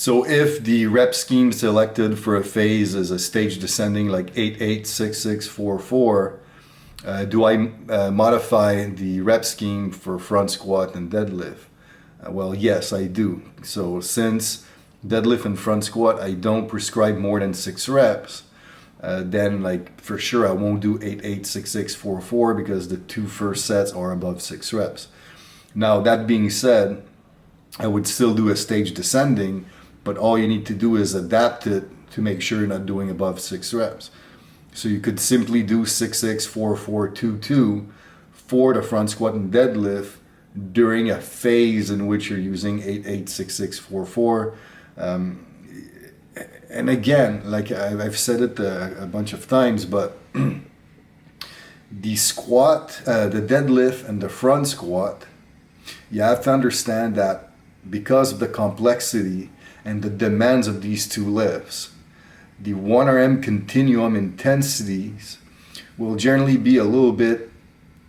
So if the rep scheme selected for a phase is a stage descending like 8-8-6-6-4-4, do I modify the rep scheme for front squat and deadlift? Well, yes, I do. So since deadlift and front squat, I don't prescribe more than 6 reps, then like for sure I won't do 8-8-6-6-4-4 because the 2 first sets are above 6 reps. Now that being said, I would still do a stage descending, but all you need to do is adapt it to make sure you're not doing above 6 reps. So you could simply do 6-6-4-4-2-2 for the front squat and deadlift during a phase in which you're using 8-8-6-6-4-4. And again, like I've said it a bunch of times, but the squat, the deadlift and the front squat, you have to understand that because of the complexity and the demands of these two lifts, the 1RM continuum intensities will generally be a little bit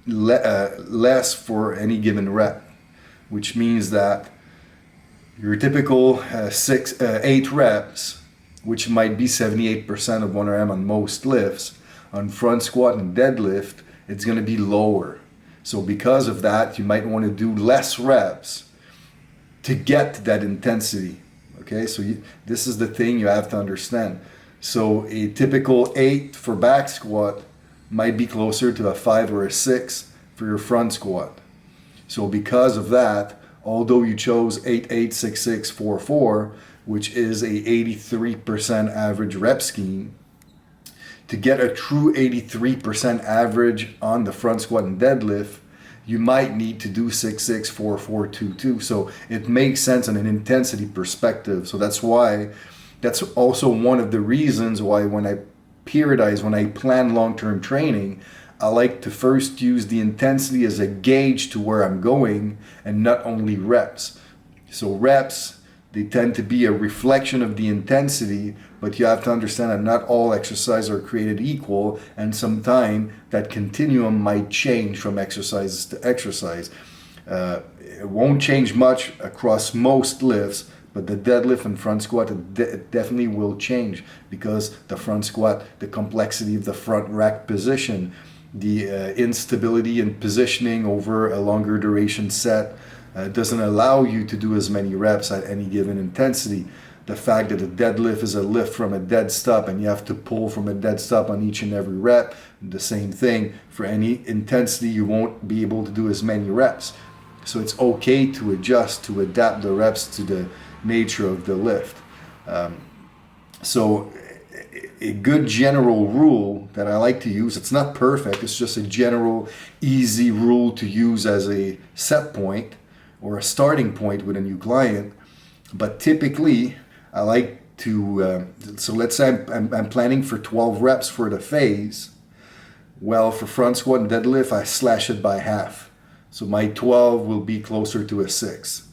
less for any given rep, which means that your typical 8 reps, which might be 78% of 1RM on most lifts, on front squat and deadlift, it's going to be lower. So because of that, you might want to do less reps to get to that intensity. Okay, so this is the thing you have to understand. So a typical 8 for back squat might be closer to a 5 or a 6 for your front squat. So because of that, although you chose 8-8-6-6-4-4, which is a 83% average rep scheme, to get a true 83% average on the front squat and deadlift, you might need to do 6-6-4-4-2-2. So it makes sense on an intensity perspective. So that's also one of the reasons why when I periodize, when I plan long-term training, I like to first use the intensity as a gauge to where I'm going and not only reps. So reps, they tend to be a reflection of the intensity, but you have to understand that not all exercises are created equal, and sometimes that continuum might change from exercise to exercise. It won't change much across most lifts, but the deadlift and front squat, it definitely will change because the front squat, the complexity of the front rack position, the instability in positioning over a longer duration set, doesn't allow you to do as many reps at any given intensity. The fact that a deadlift is a lift from a dead stop and you have to pull from a dead stop on each and every rep, the same thing. For any intensity, you won't be able to do as many reps. So it's okay to adjust, to adapt the reps to the nature of the lift. So a good general rule that I like to use, it's not perfect, it's just a general easy rule to use as a set point or a starting point with a new client. But typically I like to, so let's say I'm planning for 12 reps for the phase. Well, for front squat and deadlift, I slash it by half. So my 12 will be closer to a 6.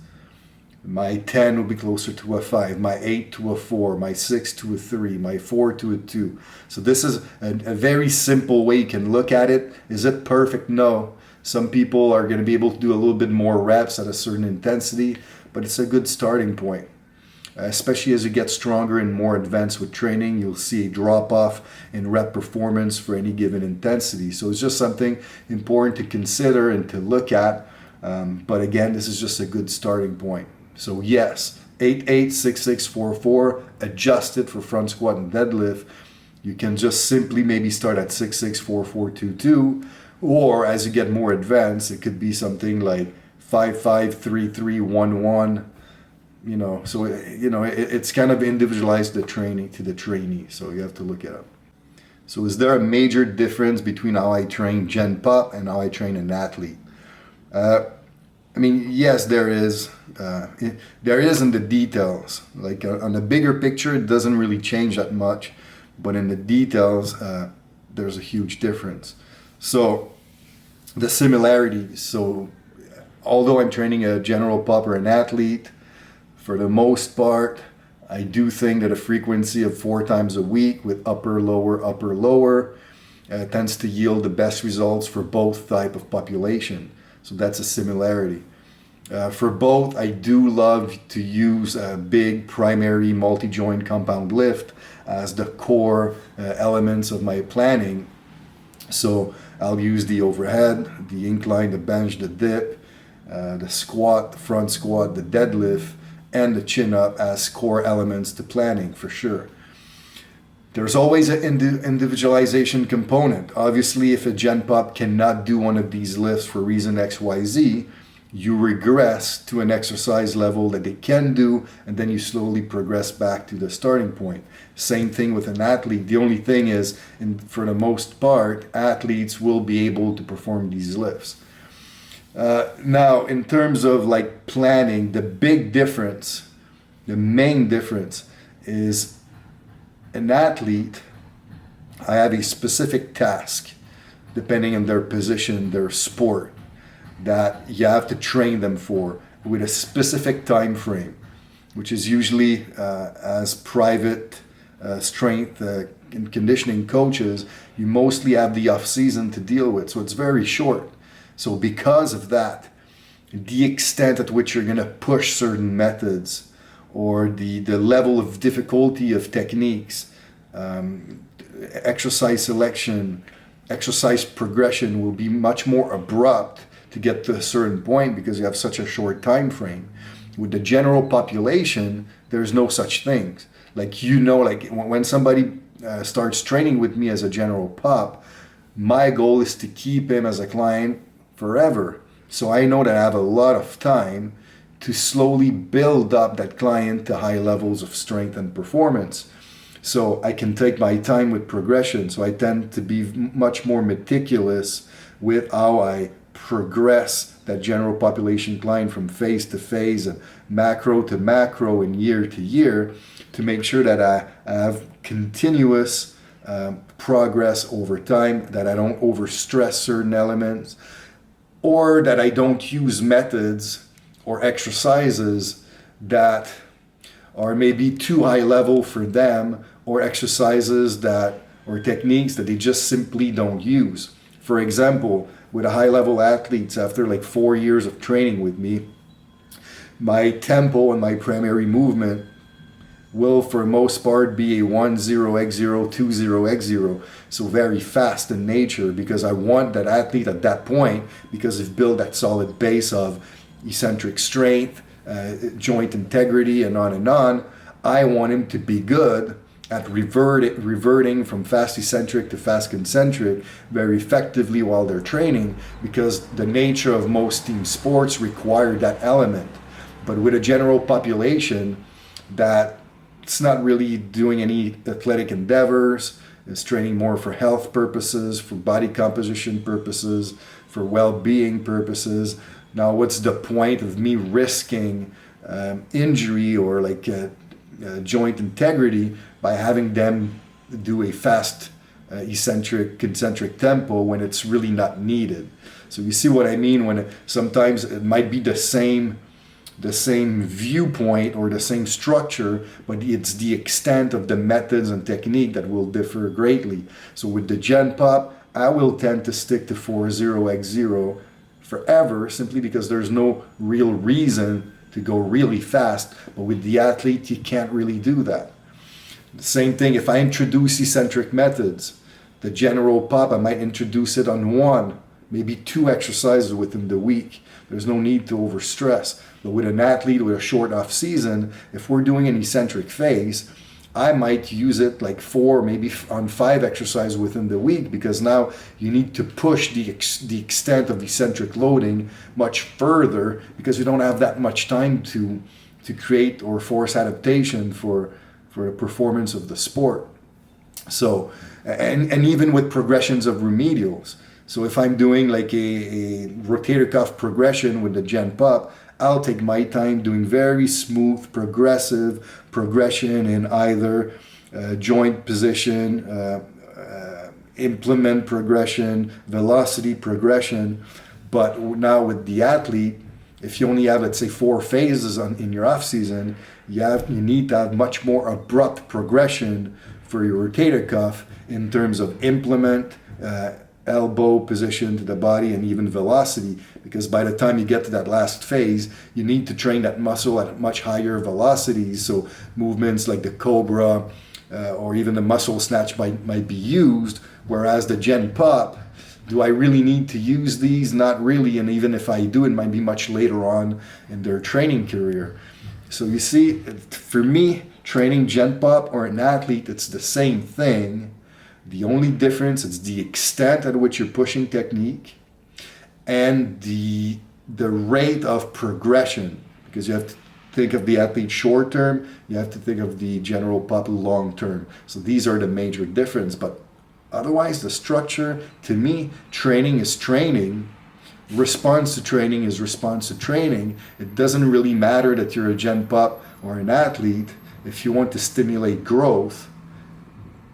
My 10 will be closer to a 5, my 8 to a 4, my 6 to a 3, my 4 to a 2. So this is a very simple way you can look at it. Is it perfect? No. Some people are going to be able to do a little bit more reps at a certain intensity, but it's a good starting point. Especially as you get stronger and more advanced with training, you'll see a drop-off in rep performance for any given intensity. So it's just something important to consider and to look at. But again, this is just a good starting point. So yes, 8-8-6-6-4-4, adjusted for front squat and deadlift. You can just simply maybe start at 6-6-4-4-2-2, or as you get more advanced, it could be something like 5-5-3-3-1-1. So it's kind of individualized the training to the trainee. So you have to look it up. So is there a major difference between how I train Gen Pop and how I train an athlete? Yes, there is. There is in the details. Like on the bigger picture, it doesn't really change that much, but in the details, there's a huge difference. So the similarities. So although I'm training a general pop or an athlete, for the most part, I do think that a frequency of 4 times a week with upper, lower tends to yield the best results for both type of population. So that's a similarity. For both, I do love to use a big primary multi-joint compound lift as the core elements of my planning. So I'll use the overhead, the incline, the bench, the dip, the squat, the front squat, the deadlift, and the chin up as core elements to planning for sure. There's always an individualization component. Obviously, if a gen pop cannot do one of these lifts for reason XYZ, you regress to an exercise level that they can do, and then you slowly progress back to the starting point. Same thing with an athlete. The only thing is, for the most part, athletes will be able to perform these lifts. Now, in terms of like planning, the big difference, the main difference is an athlete, I have a specific task, depending on their position, their sport, that you have to train them for with a specific time frame, which is usually as private strength and conditioning coaches, you mostly have the off season to deal with, so it's very short. So because of that, the extent at which you're going to push certain methods or the level of difficulty of techniques, exercise selection, exercise progression will be much more abrupt to get to a certain point because you have such a short time frame. With the general population, there's no such things. Like, like when somebody starts training with me as a general pop, my goal is to keep him as a client forever. So I know that I have a lot of time to slowly build up that client to high levels of strength and performance. So I can take my time with progression. So I tend to be much more meticulous with how I progress that general population client from phase to phase and macro to macro and year to year to make sure that I have continuous progress over time, that I don't overstress certain elements, or that I don't use methods or exercises that are maybe too high level for them, or exercises or techniques that they just simply don't use. For example, with a high level athletes, after like 4 years of training with me, my tempo and my primary movement will for most part be a 1-0-x-0, 2-0-x-0, so very fast in nature, because I want that athlete at that point, because they've built that solid base of eccentric strength, joint integrity, and on, I want him to be good at reverting from fast eccentric to fast concentric very effectively while they're training, because the nature of most team sports require that element. But with a general population that it's not really doing any athletic endeavors, it's training more for health purposes, for body composition purposes, for well-being purposes. Now, what's the point of me risking injury or like joint integrity by having them do a fast eccentric, concentric tempo when it's really not needed? So you see what I mean when sometimes it might be the same viewpoint or the same structure, but it's the extent of the methods and technique that will differ greatly. So with the Gen Pop, I will tend to stick to 4-0-x-0 forever, simply because there's no real reason to go really fast. But with the athlete, you can't really do that. The same thing, if I introduce eccentric methods, the general pop, I might introduce it on 1, maybe 2 exercises within the week. There's no need to overstress. But with an athlete with a short off season, if we're doing an eccentric phase, I might use it like 4, maybe on 5 exercises within the week, because now you need to push the extent of eccentric loading much further, because you don't have that much time to create or force adaptation for the performance of the sport. So, and even with progressions of remedials. So if I'm doing like a rotator cuff progression with the Gen Pop, I'll take my time doing very smooth, progressive progression in either joint position, implement progression, velocity progression. But now with the athlete, if you only have, let's say, 4 phases in your off season, you need to have much more abrupt progression for your rotator cuff in terms of implement, elbow position to the body and even velocity, because by the time you get to that last phase, you need to train that muscle at much higher velocities. So movements like the cobra or even the muscle snatch might be used, whereas the gen pop, do I really need to use these? Not really, and even if I do, it might be much later on in their training career. So you see, for me, training gen pop or an athlete, it's the same thing. The only difference is the extent at which you're pushing technique and the rate of progression, because you have to think of the athlete short term, you have to think of the general pop long term. So these are the major difference. But otherwise, the structure, to me, training is training. Response to training is response to training. It doesn't really matter that you're a gen pop or an athlete. If you want to stimulate growth,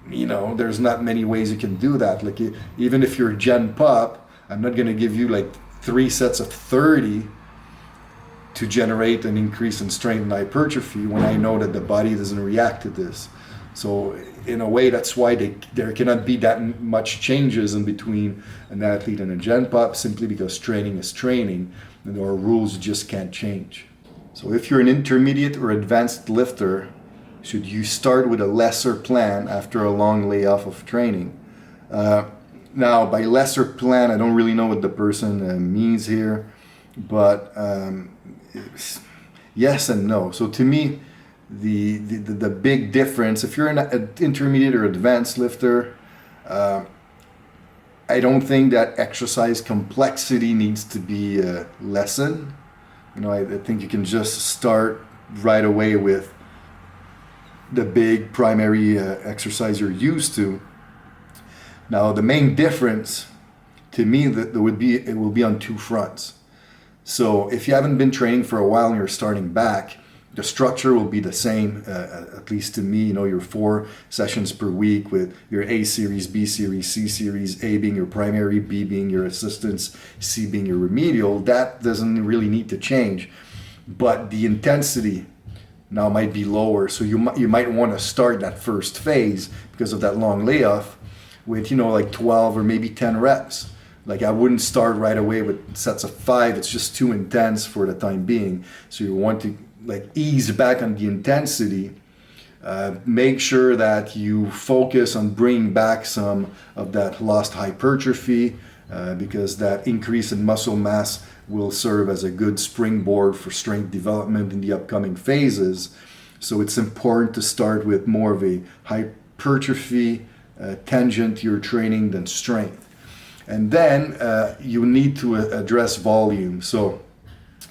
there's not many ways you can do that. Like even if you're gen pop, I'm not going to give you like 3 sets of 30 to generate an increase in strength and hypertrophy when I know that the body doesn't react to this. So in a way, that's why there cannot be that much changes in between an athlete and a gen pop, simply because training is training and there are rules you just can't change. So if you're an intermediate or advanced lifter, should you start with a lesser plan after a long layoff of training? Now, by lesser plan, I don't really know what the person means here, but yes and no. So to me, the big difference, if you're an intermediate or advanced lifter, I don't think that exercise complexity needs to be lessened. I think you can just start right away with the big primary exercise you're used to. Now, the main difference to me it will be on 2 fronts. So if you haven't been training for a while and you're starting back, the structure will be the same, at least to me. Your 4 sessions per week with your A series, B series, C series, A being your primary, B being your assistance, C being your remedial. That doesn't really need to change. But the intensity now might be lower. So you might want to start that first phase because of that long layoff with, like 12 or maybe 10 reps. Like I wouldn't start right away with sets of 5. It's just too intense for the time being. So you want to ease back on the intensity. Make sure that you focus on bringing back some of that lost hypertrophy because that increase in muscle mass will serve as a good springboard for strength development in the upcoming phases. So it's important to start with more of a hypertrophy tangent to your training than strength. And then you need to address volume. So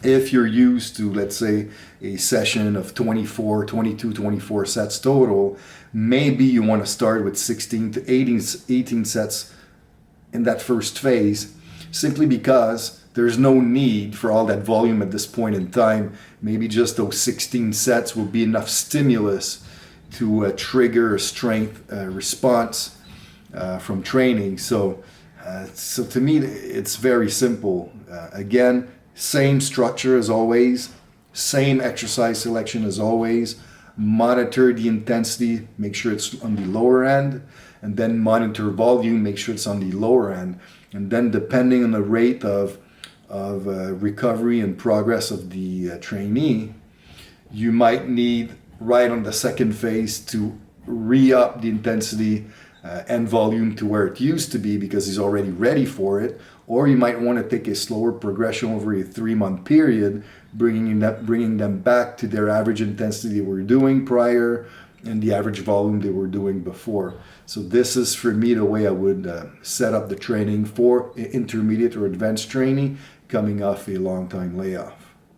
if you're used to, let's say, a session of 22, 24 sets total, maybe you want to start with 16 to 18 sets in that first phase, simply because there's no need for all that volume at this point in time. Maybe just those 16 sets will be enough stimulus to trigger a strength response from training. So to me, it's very simple. Again, same structure as always, same exercise selection as always. Monitor the intensity, make sure it's on the lower end, and then monitor volume, make sure it's on the lower end. And then depending on the rate of recovery and progress of the trainee, you might need right on the second phase to re-up the intensity and volume to where it used to be because he's already ready for it. Or you might want to take a slower progression over a 3-month period, bringing them back to their average intensity they were doing prior and the average volume they were doing before. So this is, for me, the way I would set up the training for intermediate or advanced training coming off a long time layoff.